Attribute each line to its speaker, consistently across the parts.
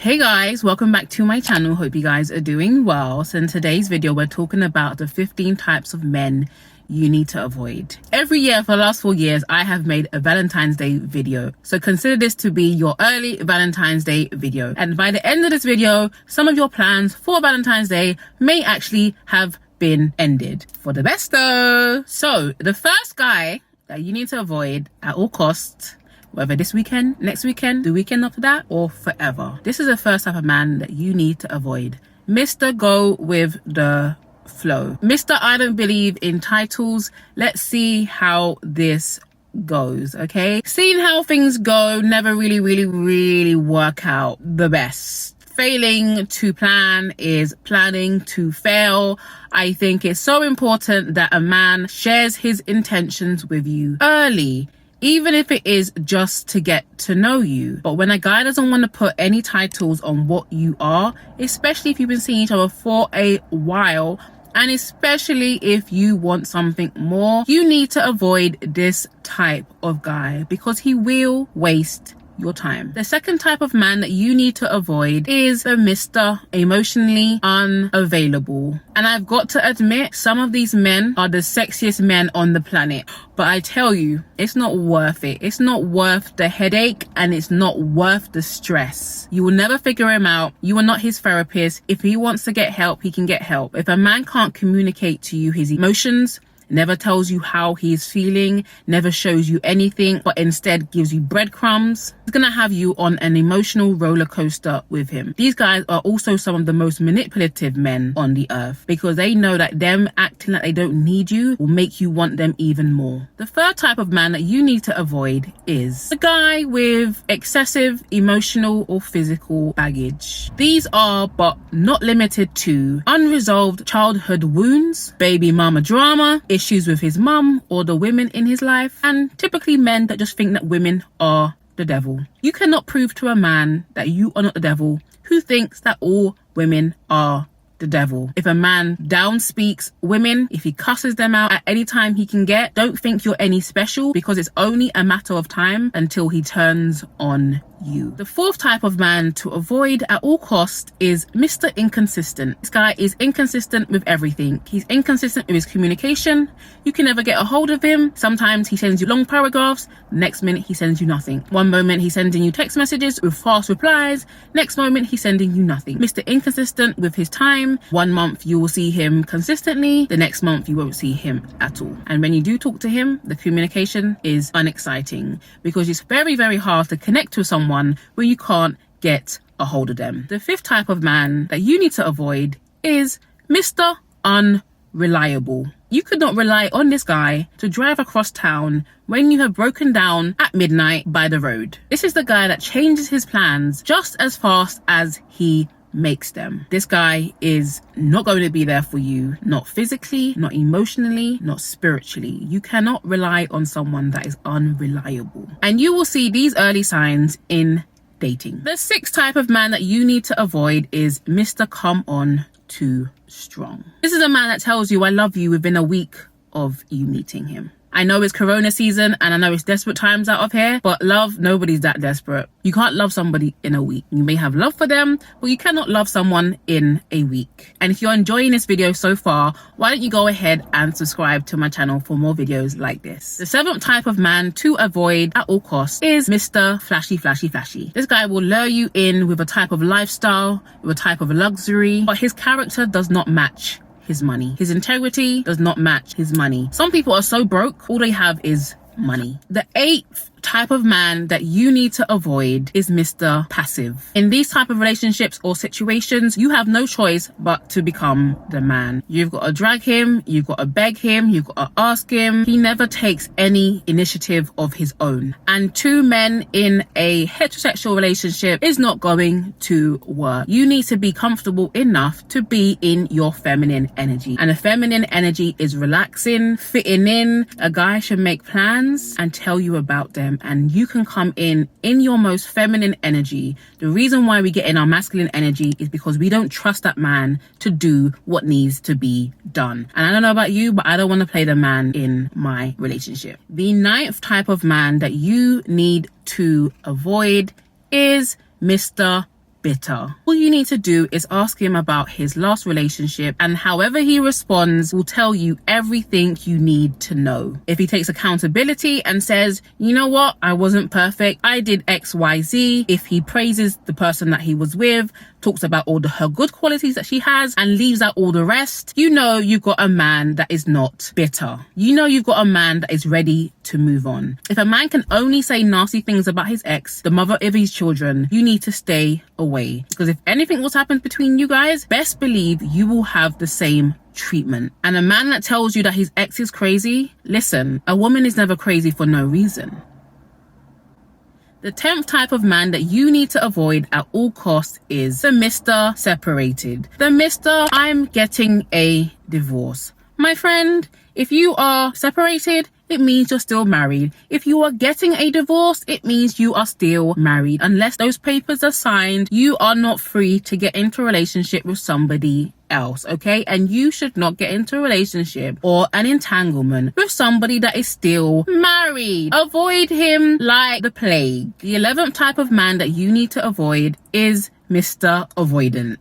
Speaker 1: Hey guys, welcome back to my channel. Hope you guys are doing well. So in today's video, we're talking about the 15 types of men you need to avoid. Every year for the last 4 years, I have made a Valentine's Day video. So consider this to be your early Valentine's Day video. And by the end of this video, some of your plans for Valentine's Day may actually have been ended. For the best though. So the first guy that you need to avoid at all costs, whether this weekend, next weekend, the weekend after that, or forever. This is the first type of man that you need to avoid. Mr. Go with the flow. Mr. I don't believe in titles. Let's see how this goes, okay? Seeing how things go never really work out the best. Failing to plan is planning to fail. I think it's so important that a man shares his intentions with you early, even if it is just to get to know you. But when a guy doesn't want to put any titles on what you are, especially if you've been seeing each other for a while, and especially if you want something more, you need to avoid this type of guy because he will waste your time. The second type of man that you need to avoid is the Mr. Emotionally Unavailable. And I've got to admit, some of these men are the sexiest men on the planet. But I tell you, it's not worth it. It's not worth the headache and it's not worth the stress. You will never figure him out. You are not his therapist. If he wants to get help, he can get help. If a man can't communicate to you his emotions, never tells you how he is feeling, never shows you anything, but instead gives you breadcrumbs, he's gonna have you on an emotional roller coaster with him. These guys are also some of the most manipulative men on the earth because they know that them acting like they don't need you will make you want them even more. The third type of man that you need to avoid is the guy with excessive emotional or physical baggage. These are, but not limited to, unresolved childhood wounds, baby mama drama, issues with his mum or the women in his life, and typically men that just think that women are the devil. You cannot prove to a man that you are not the devil who thinks that all women are the devil. If a man downspeaks women, if he cusses them out at any time he can get, don't think you're any special because it's only a matter of time until he turns on you. The fourth type of man to avoid at all costs is Mr. Inconsistent. This guy is inconsistent with everything. He's inconsistent with his communication. You can never get a hold of him. Sometimes he sends you long paragraphs. Next minute he sends you nothing. One moment he's sending you text messages with fast replies. Next moment he's sending you nothing. Mr. Inconsistent with his time. 1 month you will see him consistently. The next month you won't see him at all. And when you do talk to him, the communication is unexciting because it's very hard to connect with someone when you can't get a hold of them. The fifth type of man that you need to avoid is Mr. Unreliable. You could not rely on this guy to drive across town when you have broken down at midnight by the road. This is the guy that changes his plans just as fast as he makes them. This guy is not going to be there for you, not physically, not emotionally, not spiritually. You cannot rely on someone that is unreliable. And you will see these early signs in dating. The sixth type of man that you need to avoid is Mr. Come On Too Strong. This is a man that tells you I love you within a week of you meeting him. I know it's Corona season and I know it's desperate times out of here, but love, nobody's that desperate. You can't love somebody in a week. You may have love for them, but you cannot love someone in a week. And if you're enjoying this video so far, why don't you go ahead and subscribe to my channel for more videos like this. The seventh type of man to avoid at all costs is Mr. Flashy. This guy will lure you in with a type of lifestyle, with a type of luxury, but his character does not match his money. His integrity does not match his money. Some people are so broke, all they have is money. The eighth type of man that you need to avoid is Mr. Passive. In these type of relationships or situations, you have no choice but to become the man. You've got to drag him, you've got to beg him, you've got to ask him. He never takes any initiative of his own. And two men in a heterosexual relationship is not going to work. You need to be comfortable enough to be in your feminine energy. And a feminine energy is relaxing, fitting in. A guy should make plans and tell you about them. And you can come in your most feminine energy. The reason why we get in our masculine energy is because we don't trust that man to do what needs to be done. And I don't know about you, but I don't want to play the man in my relationship. The ninth type of man that you need to avoid is Mr. bitter. All you need to do is ask him about his last relationship, and however he responds will tell you everything you need to know. If he takes accountability and says, you know what, I wasn't perfect, I did XYZ. If he praises the person that he was with, talks about all her good qualities that she has, and leaves out all the rest, you know you've got a man that is not bitter. You know you've got a man that is ready to move on. If a man can only say nasty things about his ex, the mother of his children, you need to stay away. Because if anything was happened between you guys, best believe you will have the same treatment. And a man that tells you that his ex is crazy, listen, a woman is never crazy for no reason. The 10th type of man that you need to avoid at all costs is the Mr. Separated. The Mr. I'm getting a divorce. My friend, if you are separated, it means you're still married. If you are getting a divorce, it means you are still married. Unless those papers are signed, you are not free to get into a relationship with somebody else, okay? And you should not get into a relationship or an entanglement with somebody that is still married. Avoid him like the plague. The 11th type of man that you need to avoid is Mr. Avoidant.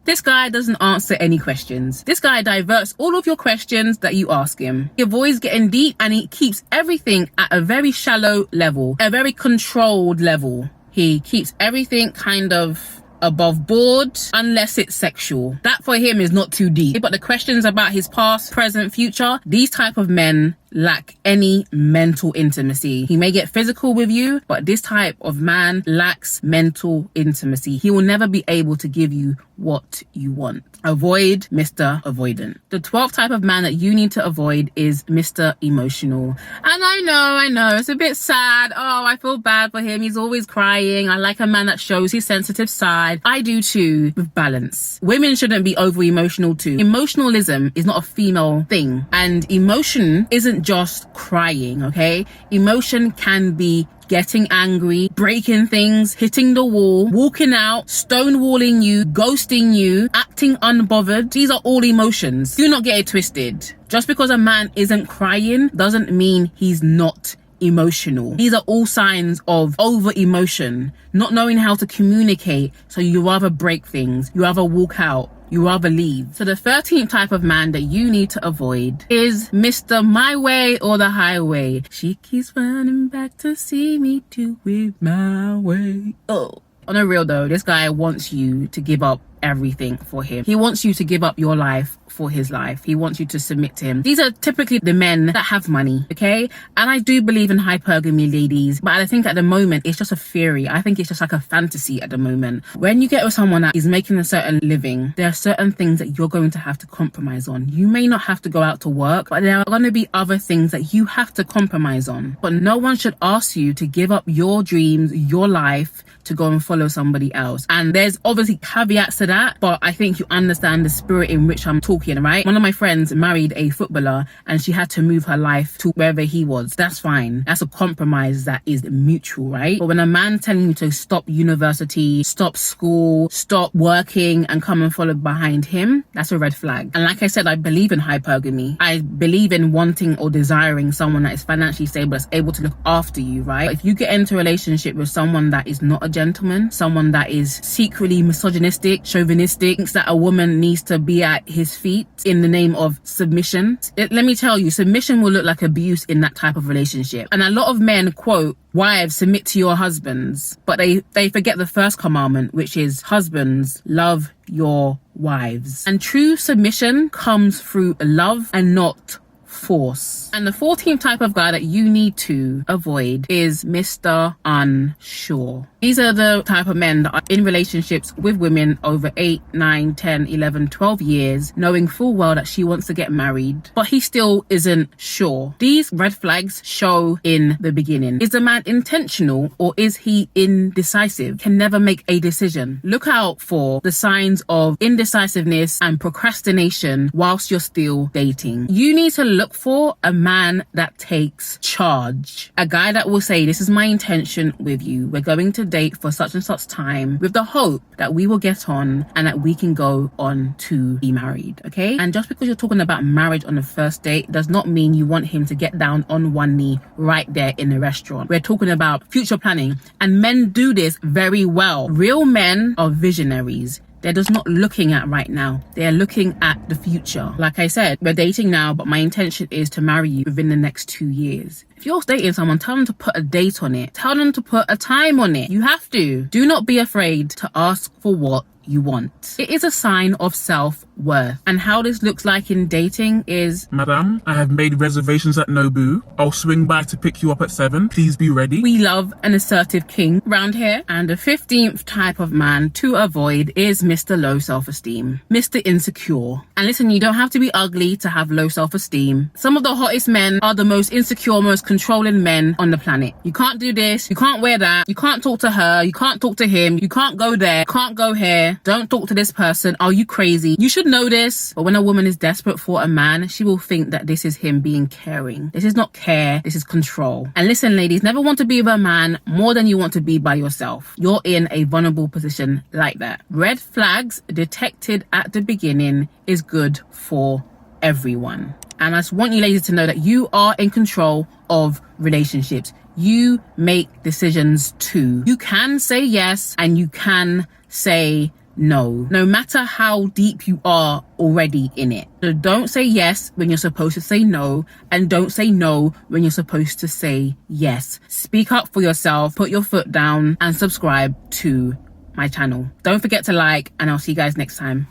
Speaker 1: This guy doesn't answer any questions. This guy diverts all of your questions that you ask him. He avoids getting deep, and he keeps everything at a very shallow level, a very controlled level. He keeps everything kind of above board unless it's sexual. That for him is not too deep. But the questions about his past, present, future, these type of men lack any mental intimacy. He may get physical with you, but this type of man lacks mental intimacy. He will never be able to give you what you want. Avoid Mr. Avoidant. The 12th type of man that you need to avoid is Mr. Emotional. And I know, it's a bit sad. Oh, I feel bad for him. He's always crying. I like a man that shows his sensitive side. I do too, with balance. Women shouldn't be over emotional too. Emotionalism is not a female thing, and emotion isn't just crying, okay? Emotion can be getting angry, breaking things, hitting the wall, walking out, stonewalling you, ghosting you, acting unbothered. These are all emotions. Do not get it twisted. Just because a man isn't crying doesn't mean he's not emotional. These are all signs of over emotion, not knowing how to communicate. So you rather break things, you rather walk out, you rather leave. So the 13th type of man that you need to avoid is Mr. My Way or the Highway. She keeps running back to see me do it my way. Oh. On a real though, this guy wants you to give up everything for him. He wants you to give up your life for his life. He wants you to submit to him. These are typically the men that have money, okay? And I do believe in hypergamy, ladies, but I think at the moment it's just a theory. I think it's just like a fantasy at the moment. When you get with someone that is making a certain living, there are certain things that you're going to have to compromise on. You may not have to go out to work, but there are going to be other things that you have to compromise on. But no one should ask you to give up your dreams, your life, to go and follow somebody else. And there's obviously caveats to that, but I think you understand the spirit in which I'm talking, right? One of my friends married a footballer and she had to move her life to wherever he was. That's fine. That's a compromise that is mutual, right? But when a man's telling you to stop university, stop school, stop working and come and follow behind him, that's a red flag. And like I said, I believe in hypergamy. I believe in wanting or desiring someone that is financially stable, that's able to look after you, right? But if you get into a relationship with someone that is not a gentleman, someone that is secretly misogynistic, chauvinistic, thinks that a woman needs to be at his feet in the name of submission. Let me tell you, submission will look like abuse in that type of relationship. And a lot of men quote, wives, submit to your husbands, but they forget the first commandment, which is husbands, love your wives. And true submission comes through love and not force. And the 14th type of guy that you need to avoid is Mr. Unsure. These are the type of men that are in relationships with women over 8, 9, 10, 11, 12 years, knowing full well that she wants to get married, but he still isn't sure. These red flags show in the beginning. Is the man intentional or is he indecisive? Can never make a decision. Look out for the signs of indecisiveness and procrastination whilst you're still dating. You need to look for? A man that takes charge. A guy that will say, this is my intention with you. We're going to date for such and such time with the hope that we will get on and that we can go on to be married, okay? And just because you're talking about marriage on the first date does not mean you want him to get down on one knee right there in the restaurant. We're talking about future planning, and men do this very well. Real men are visionaries. They're just not looking at right now. They're looking at the future. Like I said, we're dating now, but my intention is to marry you within the next 2 years. If you're dating someone, tell them to put a date on it. Tell them to put a time on it. You have to. Do not be afraid to ask for what you want. It is a sign of self-worth. And how this looks like in dating is,
Speaker 2: Madam, I have made reservations at Nobu. I'll swing by to pick you up at 7. Please be ready.
Speaker 1: We love an assertive king round here. And the 15th type of man to avoid is Mr. Low Self-Esteem, Mr. Insecure. And listen, you don't have to be ugly to have low self-esteem. Some of the hottest men are the most insecure, most controlling men on the planet. You can't do this, you can't wear that, you can't talk to her, you can't talk to him, you can't go there, can't go here. Don't talk to this person. Are you crazy? You should know this. But when a woman is desperate for a man, she will think that this is him being caring. This is not care. This is control. And listen, ladies, never want to be with a man more than you want to be by yourself. You're in a vulnerable position like that. Red flags detected at the beginning is good for everyone. And I just want you ladies to know that you are in control of relationships. You make decisions too. You can say yes and you can say no matter how deep you are already in it. So don't say yes when you're supposed to say no, and don't say no when you're supposed to say yes. Speak up for yourself, put your foot down, and subscribe to my channel. Don't forget to like, and I'll see you guys next time.